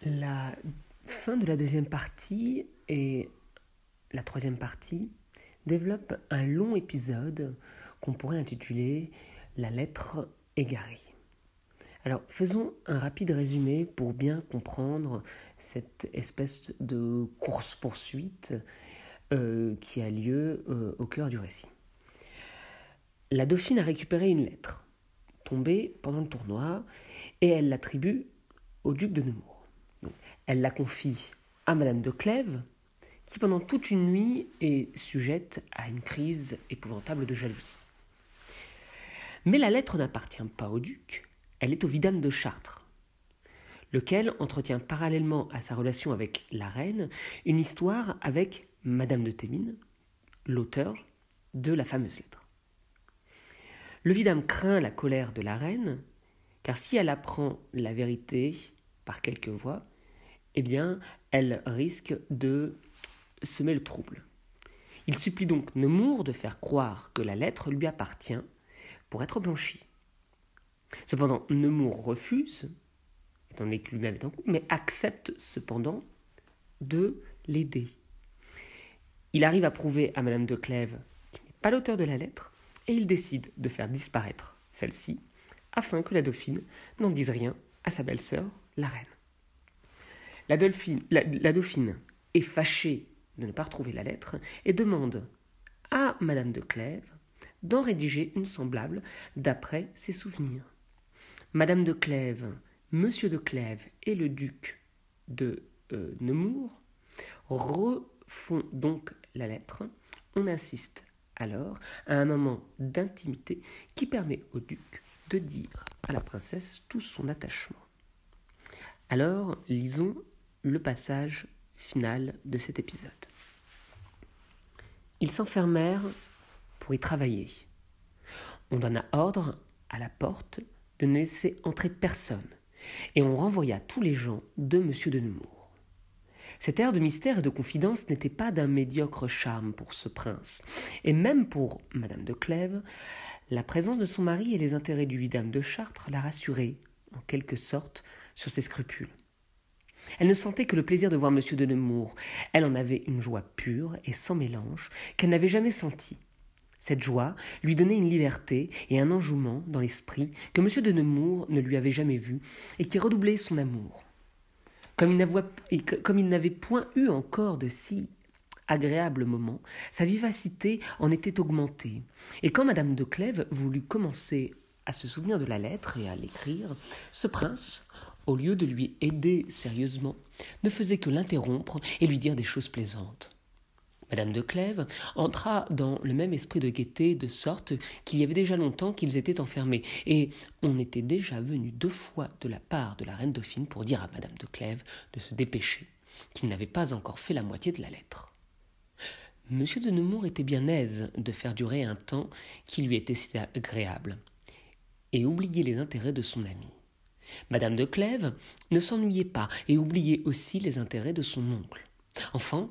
La fin de la deuxième partie et la troisième partie développent un long épisode qu'on pourrait intituler « La lettre égarée ». Alors, faisons un rapide résumé pour bien comprendre cette espèce de course-poursuite qui a lieu au cœur du récit. La dauphine a récupéré une lettre, tombée pendant le tournoi, et elle l'attribue au duc de Nemours. Donc, elle la confie à Madame de Clèves, qui pendant toute une nuit est sujette à une crise épouvantable de jalousie. Mais la lettre n'appartient pas au duc, elle est au vidame de Chartres, lequel entretient parallèlement à sa relation avec la reine une histoire avec Madame de Thémines, l'auteur de la fameuse lettre. Le vidame craint la colère de la reine, car si elle apprend la vérité par quelque voie, eh bien, elle risque de semer le trouble. Il supplie donc Nemours de faire croire que la lettre lui appartient pour être blanchie. Cependant, Nemours refuse, étant donné que lui-même est en couple, mais accepte cependant de l'aider. Il arrive à prouver à Madame de Clèves qu'il n'est pas l'auteur de la lettre, et il décide de faire disparaître celle-ci, afin que la dauphine n'en dise rien à sa belle-sœur, la reine. La dauphine est fâchée de ne pas retrouver la lettre et demande à Madame de Clèves d'en rédiger une semblable d'après ses souvenirs. Madame de Clèves, Monsieur de Clèves et le duc de Nemours refont donc la lettre. On assiste alors à un moment d'intimité qui permet au duc de dire à la princesse tout son attachement. Alors, lisons le passage final de cet épisode. Ils s'enfermèrent pour y travailler. On donna ordre à la porte de ne laisser entrer personne, et on renvoya tous les gens de M. de Nemours. Cet air de mystère et de confidence n'était pas d'un médiocre charme pour ce prince, et même pour Madame de Clèves, la présence de son mari et les intérêts du vidame de Chartres la rassuraient, en quelque sorte, sur ses scrupules. Elle ne sentait que le plaisir de voir M. de Nemours. Elle en avait une joie pure et sans mélange qu'elle n'avait jamais sentie. Cette joie lui donnait une liberté et un enjouement dans l'esprit que M. de Nemours ne lui avait jamais vu et qui redoublait son amour. Comme il n'avait point eu encore de si agréables moments, sa vivacité en était augmentée. Et quand Madame de Clèves voulut commencer à se souvenir de la lettre et à l'écrire, ce prince, au lieu de lui aider sérieusement, ne faisait que l'interrompre et lui dire des choses plaisantes. Madame de Clèves entra dans le même esprit de gaieté, de sorte qu'il y avait déjà longtemps qu'ils étaient enfermés, et on était déjà venu 2 fois de la part de la reine dauphine pour dire à Madame de Clèves de se dépêcher, qu'il n'avait pas encore fait la moitié de la lettre. Monsieur de Nemours était bien aise de faire durer un temps qui lui était si agréable, et oublier les intérêts de son ami. Madame de Clèves ne s'ennuyait pas et oubliait aussi les intérêts de son oncle. Enfin,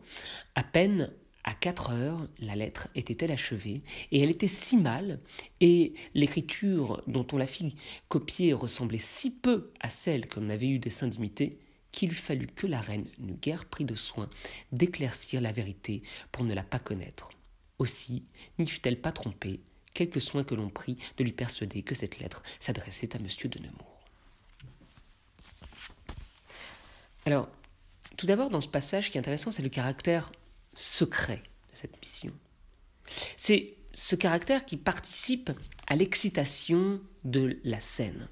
à peine à 4 heures, la lettre était-elle achevée, et elle était si mal, et l'écriture dont on la fit copier ressemblait si peu à celle qu'on avait eu dessein d'imiter, qu'il eût fallu que la reine n'eût guère pris de soin d'éclaircir la vérité pour ne la pas connaître. Aussi n'y fut-elle pas trompée, quelque soin que l'on prit de lui persuader que cette lettre s'adressait à M. de Nemours. Alors, tout d'abord, dans ce passage, ce qui est intéressant, c'est le caractère secret de cette mission. C'est ce caractère qui participe à l'excitation de la scène.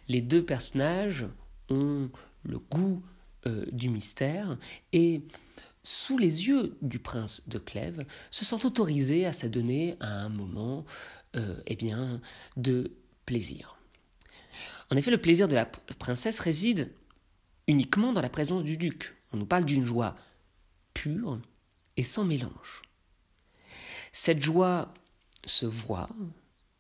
Les 2 personnages ont le goût du mystère et, sous les yeux du prince de Clèves, se sentent autorisés à s'adonner à un moment de plaisir. En effet, le plaisir de la princesse réside uniquement dans la présence du duc. On nous parle d'une joie pure et sans mélange. Cette joie se voit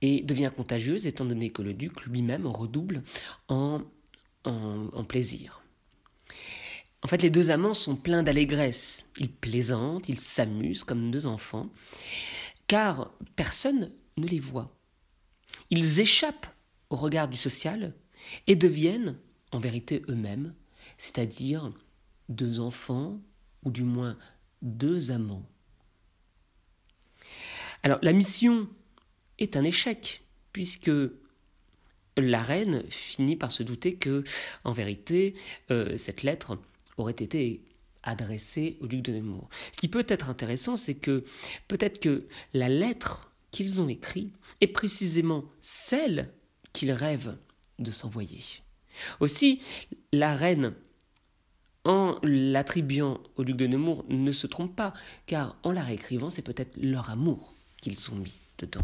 et devient contagieuse étant donné que le duc lui-même redouble en plaisir. En fait, les 2 amants sont pleins d'allégresse. Ils plaisantent, ils s'amusent comme 2 enfants, car personne ne les voit. Ils échappent au regard du social et deviennent, en vérité eux-mêmes, c'est-à-dire 2 enfants, ou du moins 2 amants. Alors la mission est un échec, puisque la reine finit par se douter que, en vérité, cette lettre aurait été adressée au duc de Nemours. Ce qui peut être intéressant, c'est que peut-être que la lettre qu'ils ont écrite est précisément celle qu'ils rêvent de s'envoyer. Aussi, la reine, en l'attribuant au duc de Nemours, ne se trompe pas, car en la réécrivant, c'est peut-être leur amour qu'ils ont mis dedans.